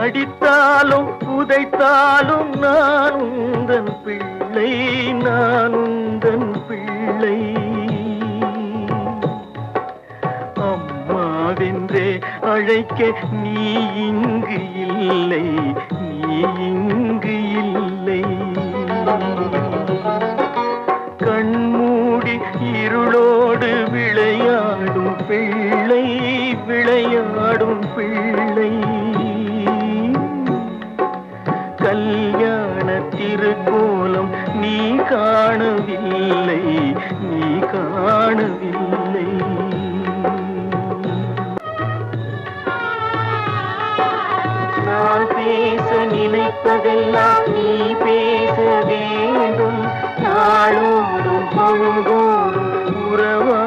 அடித்தாலும் உதைத்தாலும் நான் உந்தன் பிள்ளை, நான் உந்தன் பிள்ளை. அம்மாவென்றே அழைக்க நீ இங்கு இல்லை, நீ இங்கு இல்லை. கண்மூடி இருளோடு விளையாடும் பிள்ளை, விளையாடும் பிள்ளை. கல்யாண திருக்கோலம் நீ காணவில்லை, நீ காணவில்லை. நான் பேச நினைப்பதெல்லாம் நீ பேச வேண்டும். நாளோடும் பொழுதோடும் உறவா